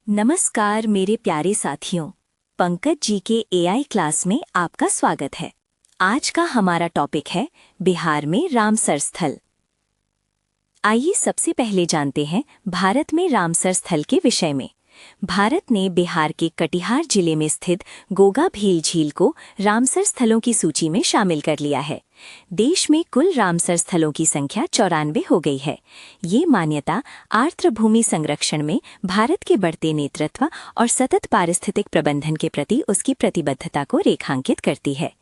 नमस्कार मेरे प्यारे साथियों, पंकज जी के एआई क्लास में आपका स्वागत है। आज का हमारा टॉपिक है बिहार में रामसर स्थल। आइए सबसे पहले जानते हैं भारत में रामसर स्थल के विषय में। भारत ने बिहार के कटिहार जिले में स्थित गोगा भील झील को रामसर स्थलों की सूची में शामिल कर लिया है। देश में कुल रामसर स्थलों की संख्या 94 हो गई है। ये मान्यता आर्द्र भूमि संरक्षण में भारत के बढ़ते नेतृत्व और सतत पारिस्थितिक प्रबंधन के प्रति उसकी प्रतिबद्धता को रेखांकित करती है।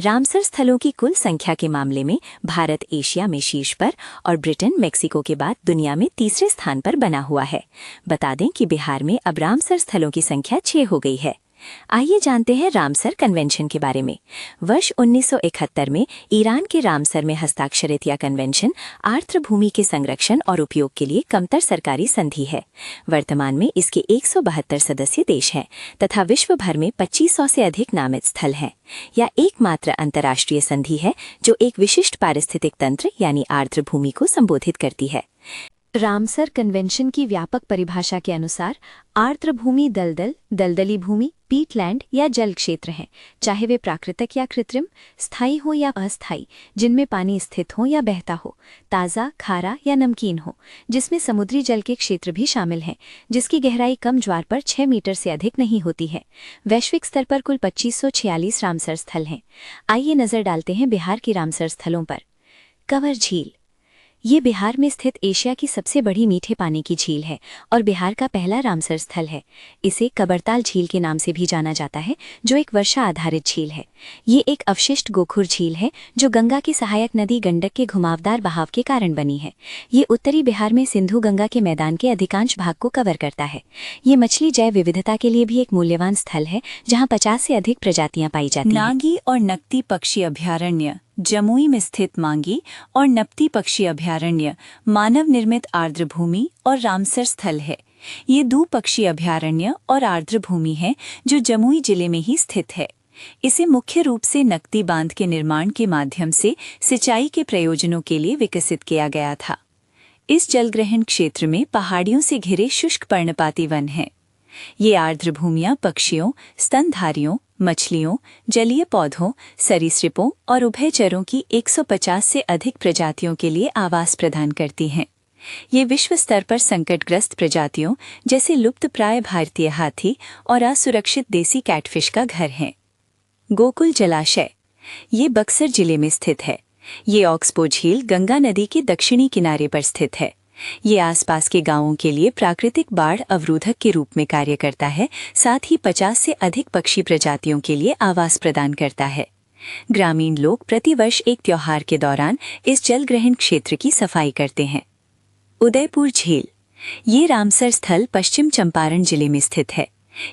रामसर स्थलों की कुल संख्या के मामले में भारत एशिया में शीर्ष पर और ब्रिटेन मेक्सिको के बाद दुनिया में तीसरे स्थान पर बना हुआ है। बता दें कि बिहार में अब रामसर स्थलों की संख्या 6 हो गई है। आइए जानते हैं रामसर कन्वेंशन के बारे में। वर्ष 1971 में ईरान के रामसर में हस्ताक्षरित यह कन्वेंशन आर्द्र भूमि के संरक्षण और उपयोग के लिए कमतर सरकारी संधि है। वर्तमान में इसके 172 सदस्य देश हैं तथा विश्व भर में 2500 से अधिक नामित स्थल हैं। यह एकमात्र अंतर्राष्ट्रीय संधि है जो एक विशिष्ट पारिस्थितिक तंत्र यानी आर्द्र भूमि को संबोधित करती है। रामसर कन्वेंशन की व्यापक परिभाषा के अनुसार आर्द्र भूमि दलदल, दलदली भूमि, पीटलैंड या जल क्षेत्र हैं, चाहे वे प्राकृतिक या कृत्रिम, स्थायी हो या अस्थायी, जिनमें पानी स्थित हो या बहता हो, ताज़ा, खारा या नमकीन हो, जिसमें समुद्री जल के क्षेत्र भी शामिल हैं, जिसकी गहराई कम ज्वार पर 6 मीटर से अधिक नहीं होती है। वैश्विक स्तर पर कुल 2546 रामसर स्थल हैं। आइए नज़र डालते हैं बिहार की रामसर स्थलों पर। कंवर झील ये बिहार में स्थित एशिया की सबसे बड़ी मीठे पानी की झील है और बिहार का पहला रामसर स्थल है। इसे कबरताल झील के नाम से भी जाना जाता है, जो एक वर्षा आधारित झील है। ये एक अवशिष्ट गोखुर झील है जो गंगा की सहायक नदी गंडक के घुमावदार बहाव के कारण बनी है। ये उत्तरी बिहार में सिंधु गंगा के मैदान के अधिकांश भाग को कवर करता है। ये मछली जैव विविधता के लिए भी एक मूल्यवान स्थल है, जहाँ 50 से अधिक प्रजातियां पाई जाती हैं। नागी और नकती पक्षी अभयारण्य जमुई में स्थित मांगी और नपती पक्षी अभयारण्य मानव निर्मित आर्द्र भूमि और रामसर स्थल है। ये 2 पक्षी अभयारण्य और आर्द्र भूमि है जो जमुई जिले में ही स्थित है। इसे मुख्य रूप से नकती बांध के निर्माण के माध्यम से सिंचाई के प्रयोजनों के लिए विकसित किया गया था। इस जलग्रहण क्षेत्र में पहाड़ियों से घिरे शुष्क पर्णपाती वन हैं। ये आर्द्र भूमियां पक्षियों, स्तनधारियों, मछलियों, जलीय पौधों, सरीसृपों और उभयचरों की 150 से अधिक प्रजातियों के लिए आवास प्रदान करती हैं। ये विश्व स्तर पर संकटग्रस्त प्रजातियों जैसे लुप्तप्राय भारतीय हाथी और असुरक्षित देसी कैटफिश का घर हैं। गोकुल जलाशय ये बक्सर जिले में स्थित है। ये ऑक्सबो झील गंगा नदी के दक्षिणी किनारे पर स्थित है। ये आसपास के गांवों के लिए प्राकृतिक बाढ़ अवरोधक के रूप में कार्य करता है, साथ ही 50 से अधिक पक्षी प्रजातियों के लिए आवास प्रदान करता है। ग्रामीण लोग प्रतिवर्ष एक त्योहार के दौरान इस जलग्रहण क्षेत्र की सफाई करते हैं। उदयपुर झील ये रामसर स्थल पश्चिम चंपारण जिले में स्थित है।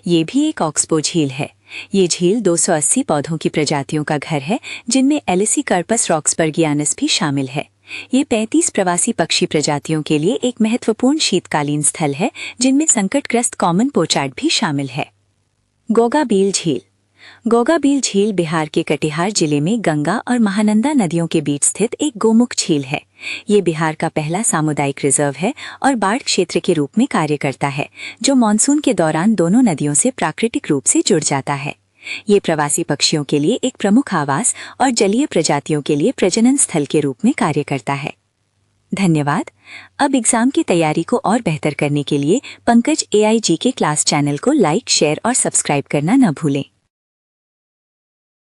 ये भी एक ऑक्सबो झील है। ये झील 280 पौधों की प्रजातियों का घर है, जिनमें एलिसीकार्पस रॉक्सबर्गियानस भी शामिल है। ये 35 प्रवासी पक्षी प्रजातियों के लिए एक महत्वपूर्ण शीतकालीन स्थल है, जिनमें संकटग्रस्त कॉमन पोचार्ड भी शामिल है। गोगाबील झील गोगाबील झील बिहार के कटिहार जिले में गंगा और महानंदा नदियों के बीच स्थित एक गोमुख झील है। ये बिहार का पहला सामुदायिक रिजर्व है और बाढ़ क्षेत्र के रूप में कार्य करता है, जो मानसून के दौरान दोनों नदियों से प्राकृतिक रूप से जुड़ जाता है। ये प्रवासी पक्षियों के लिए एक प्रमुख आवास और जलीय प्रजातियों के लिए प्रजनन स्थल के रूप में कार्य करता है। धन्यवाद। अब एग्जाम की तैयारी को और बेहतर करने के लिए पंकज एआई जी के क्लास चैनल को लाइक, शेयर और सब्सक्राइब करना न भूलें।